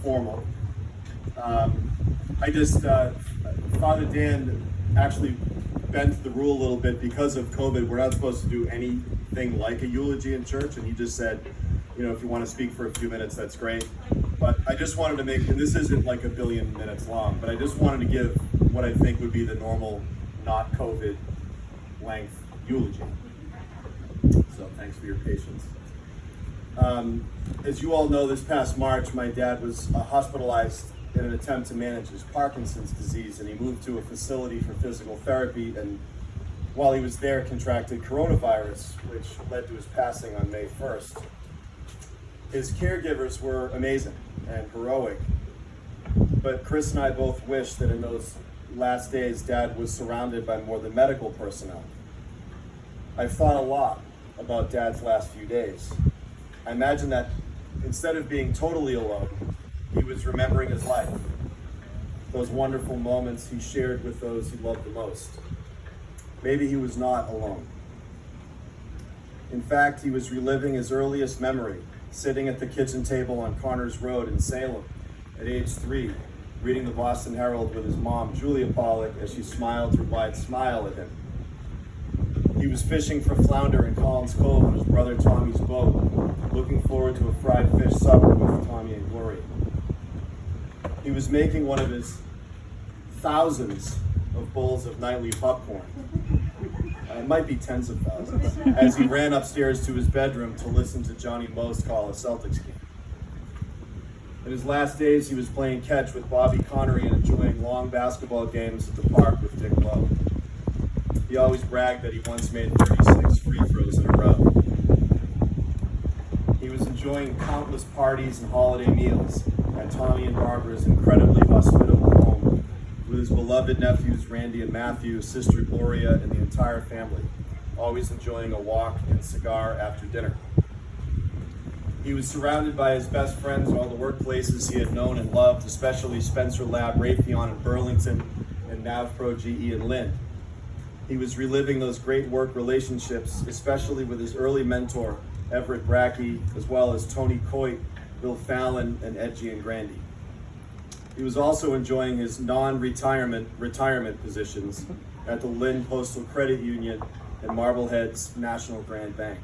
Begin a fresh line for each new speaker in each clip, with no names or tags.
formal. Father Dan actually bent the rule a little bit because of COVID. We're not supposed to do anything like a eulogy in church, and he just said, if you want to speak for a few minutes, that's great. But I just wanted to make, and this isn't like a billion minutes long, but I just wanted to give what I think would be the normal, not COVID length eulogy. So thanks for your patience. As you all know, this past March, my dad was hospitalized in an attempt to manage his Parkinson's disease, and he moved to a facility for physical therapy, and while he was there, contracted coronavirus, which led to his passing on May 1st. His caregivers were amazing and heroic, but Chris and I both wish that in those last days, Dad was surrounded by more than medical personnel. I've thought a lot about Dad's last few days. I imagine that instead of being totally alone, he was remembering his life, those wonderful moments he shared with those he loved the most. Maybe he was not alone. In fact, he was reliving his earliest memory, sitting at the kitchen table on Connors Road in Salem at age 3, reading the Boston Herald with his mom, Julia Pawlyk, as she smiled her wide smile at him. He was fishing for flounder in Collins Cove on his brother Tommy's boat, looking forward to a fried fish supper with Tommy and Gloria. He was making one of his thousands of bowls of nightly popcorn. It might be tens of thousands, as he ran upstairs to his bedroom to listen to Johnny Most call a Celtics game. In his last days, he was playing catch with Bobby Connery and enjoying long basketball games at the park with Dick Lowe. He always bragged that he once made 36 free throws in a row. He was enjoying countless parties and holiday meals at Tommy and Barbara's incredibly hospitable home with his beloved nephews Randy and Matthew, sister Gloria, and the entire family, always enjoying a walk and cigar after dinner. He was surrounded by his best friends in all the workplaces he had known and loved, especially Spencer Lab, Raytheon in Burlington, and NavPro GE in Lynn. He was reliving those great work relationships, especially with his early mentor, Everett Brackey, as well as Tony Coit, Bill Fallon, and Ed Giangrandi. He was also enjoying his retirement positions at the Lynn Postal Credit Union and Marblehead's National Grand Bank.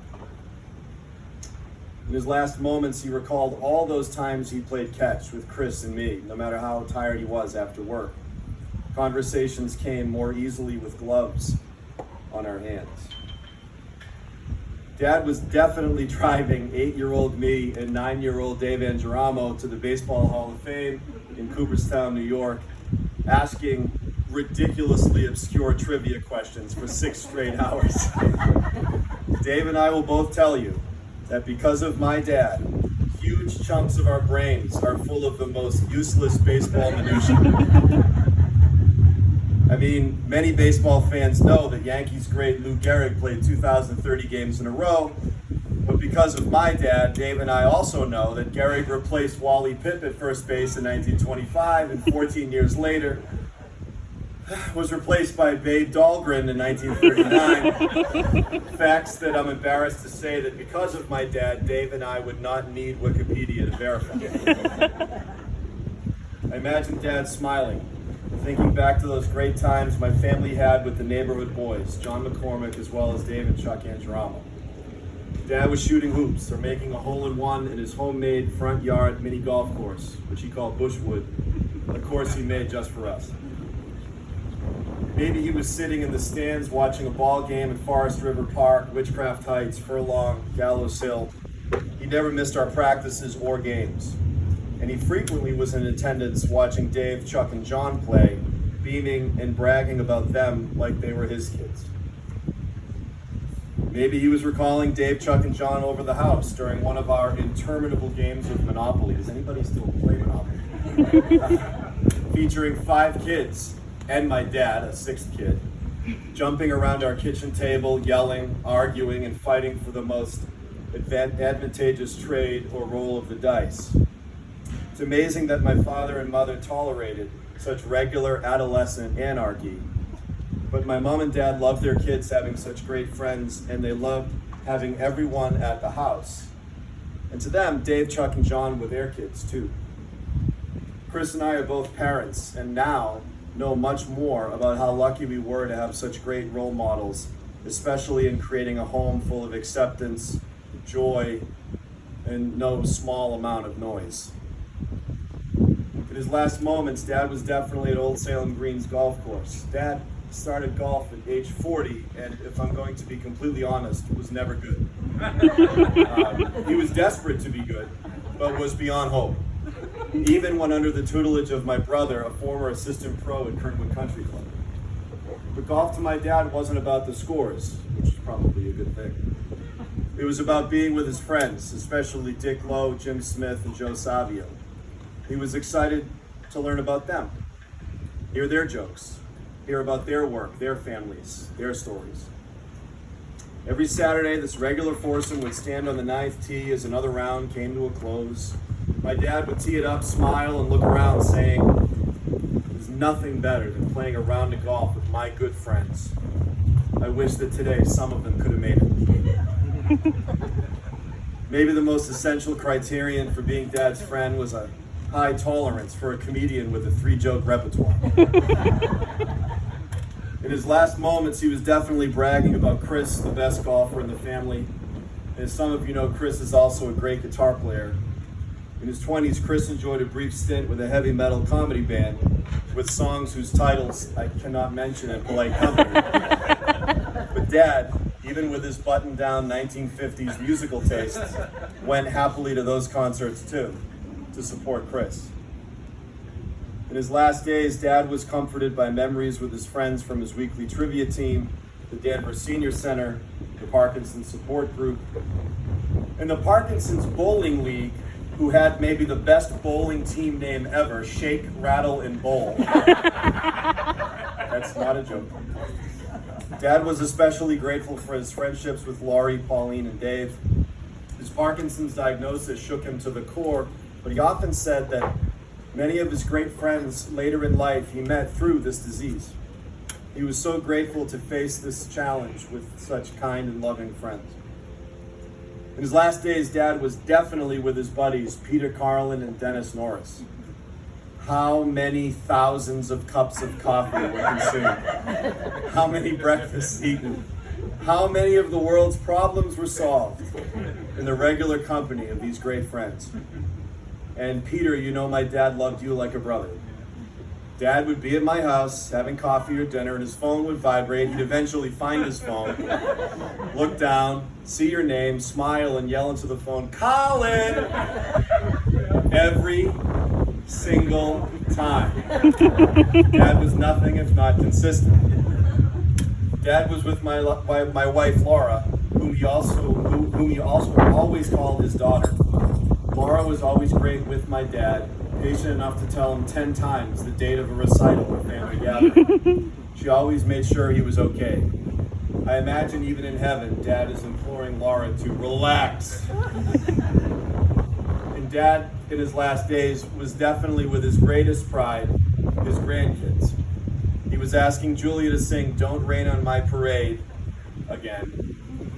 In his last moments, he recalled all those times he played catch with Chris and me, no matter how tired he was after work. Conversations came more easily with gloves on our hands. Dad was definitely driving 8-year-old me and 9-year-old Dave Angeramo to the Baseball Hall of Fame in Cooperstown, New York, asking ridiculously obscure trivia questions for 6 straight hours. Dave and I will both tell you that because of my dad, huge chunks of our brains are full of the most useless baseball minutia. I mean, many baseball fans know that Yankees great Lou Gehrig played 2,030 games in a row, but because of my dad, Dave and I also know that Gehrig replaced Wally Pipp at first base in 1925, and 14 years later was replaced by Babe Dahlgren in 1939. Facts that I'm embarrassed to say that because of my dad, Dave and I would not need Wikipedia to verify. I imagine Dad smiling, thinking back to those great times my family had with the neighborhood boys, John McCormick, as well as Dave and Chuck Angeramo. Dad was shooting hoops or making a hole-in-one in his homemade front yard mini golf course, which he called Bushwood, a course he made just for us. Maybe he was sitting in the stands watching a ball game at Forest River Park, Witchcraft Heights, Furlong, Gallows Hill. He never missed our practices or games. And he frequently was in attendance watching Dave, Chuck, and John play, beaming and bragging about them like they were his kids. Maybe he was recalling Dave, Chuck, and John over the house during one of our interminable games of Monopoly. Does anybody still play Monopoly? Featuring 5 kids and my dad, a 6th kid, jumping around our kitchen table, yelling, arguing, and fighting for the most advantageous trade or roll of the dice. It's amazing that my father and mother tolerated such regular adolescent anarchy, but my mom and dad loved their kids having such great friends, and they loved having everyone at the house. And to them, Dave, Chuck, and John were their kids too. Chris and I are both parents, and now know much more about how lucky we were to have such great role models, especially in creating a home full of acceptance, joy, and no small amount of noise. In his last moments, Dad was definitely at Old Salem Green's golf course. Dad started golf at age 40, and if I'm going to be completely honest, was never good. He was desperate to be good, but was beyond hope. Even when under the tutelage of my brother, a former assistant pro at Kernwood Country Club. But golf to my dad wasn't about the scores, which is probably a good thing. It was about being with his friends, especially Dick Lowe, Jim Smith, and Joe Savio. He was excited to learn about them, hear their jokes, hear about their work, their families, their stories. Every Saturday, this regular foursome would stand on the ninth tee as another round came to a close. My dad would tee it up, smile, and look around saying, "There's nothing better than playing a round of golf with my good friends. I wish that today some of them could have made it." Maybe the most essential criterion for being Dad's friend was a high tolerance for a comedian with a 3-joke repertoire. In his last moments, he was definitely bragging about Chris, the best golfer in the family. As some of you know, Chris is also a great guitar player. In his 20s, Chris enjoyed a brief stint with a heavy metal comedy band with songs whose titles I cannot mention in polite company. But Dad, even with his button-down 1950s musical tastes, went happily to those concerts too, to support Chris. In his last days, Dad was comforted by memories with his friends from his weekly trivia team, the Danvers Senior Center, the Parkinson's Support Group, and the Parkinson's Bowling League, who had maybe the best bowling team name ever, Shake, Rattle, and Bowl. That's not a joke. Dad was especially grateful for his friendships with Laurie, Pauline, and Dave. His Parkinson's diagnosis shook him to the core, but he often said that many of his great friends later in life he met through this disease. He was so grateful to face this challenge with such kind and loving friends. In his last days, Dad was definitely with his buddies, Peter Carlin and Dennis Norris. How many thousands of cups of coffee were consumed? How many breakfasts eaten? How many of the world's problems were solved in the regular company of these great friends? And Peter, you know my dad loved you like a brother. Dad would be at my house having coffee or dinner and his phone would vibrate. He'd eventually find his phone, look down, see your name, smile, and yell into the phone, "Colin!" Every single time. Dad was nothing if not consistent. Dad was with my wife Laura, whom he also always called his daughter. Laura was always great with my dad, patient enough to tell him 10 times the date of a recital or family gathering. She always made sure he was okay. I imagine even in heaven, Dad is imploring Laura to relax. And Dad, in his last days, was definitely with his greatest pride, his grandkids. He was asking Julia to sing "Don't Rain on My Parade" again,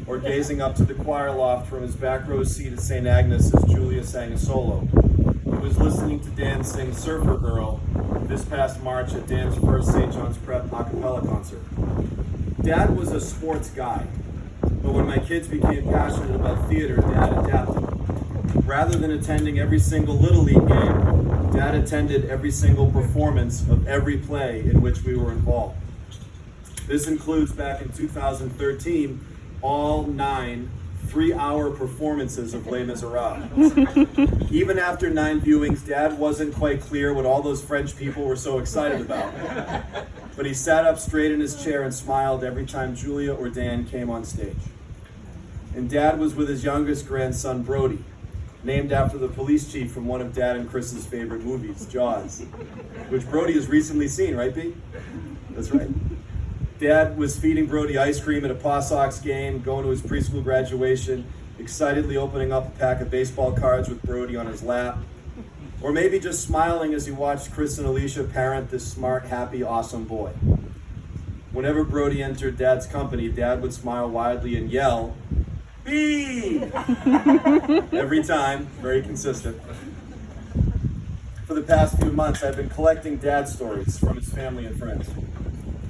or gazing up to the choir loft from his back row seat at St. Agnes as Julia sang a solo. He was listening to Dan sing "Surfer Girl" this past March at Dan's first St. John's Prep a cappella concert. Dad was a sports guy, but when my kids became passionate about theater, Dad adapted. Rather than attending every single Little League game, Dad attended every single performance of every play in which we were involved. This includes, back in 2013, all 9 3-hour performances of Les Miserables. Even after 9 viewings, Dad wasn't quite clear what all those French people were so excited about. But he sat up straight in his chair and smiled every time Julia or Dan came on stage. And Dad was with his youngest grandson, Brody, named after the police chief from one of Dad and Chris's favorite movies, Jaws, which Brody has recently seen, right, B? That's right. Dad was feeding Brody ice cream at a Paw Sox game, going to his preschool graduation, excitedly opening up a pack of baseball cards with Brody on his lap, or maybe just smiling as he watched Chris and Alicia parent this smart, happy, awesome boy. Whenever Brody entered Dad's company, Dad would smile widely and yell, "B!" Every time, very consistent. for the past few months, I've been collecting dad stories from his family and friends.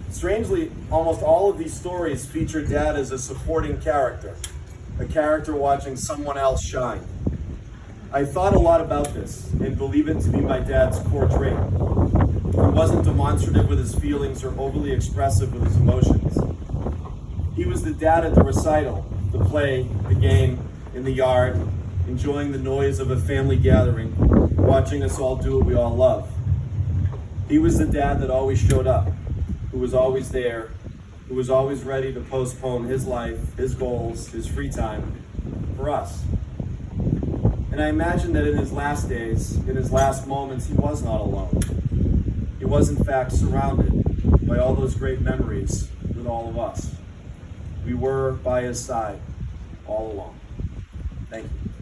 Strangely, almost all of these stories feature dad as a supporting character, a character watching someone else shine. I thought a lot about this and believe it to be my dad's core trait. He wasn't demonstrative with his feelings or overly expressive with his emotions. He was the dad at the recital, the play, the game, in the yard, enjoying the noise of a family gathering, watching us all do what we all love. He was the dad that always showed up, who was always there, who was always ready to postpone his life, his goals, his free time for us. And I imagine that in his last days, in his last moments, he was not alone. He was in fact surrounded by all those great memories with all of us. We were by his side all along. Thank you.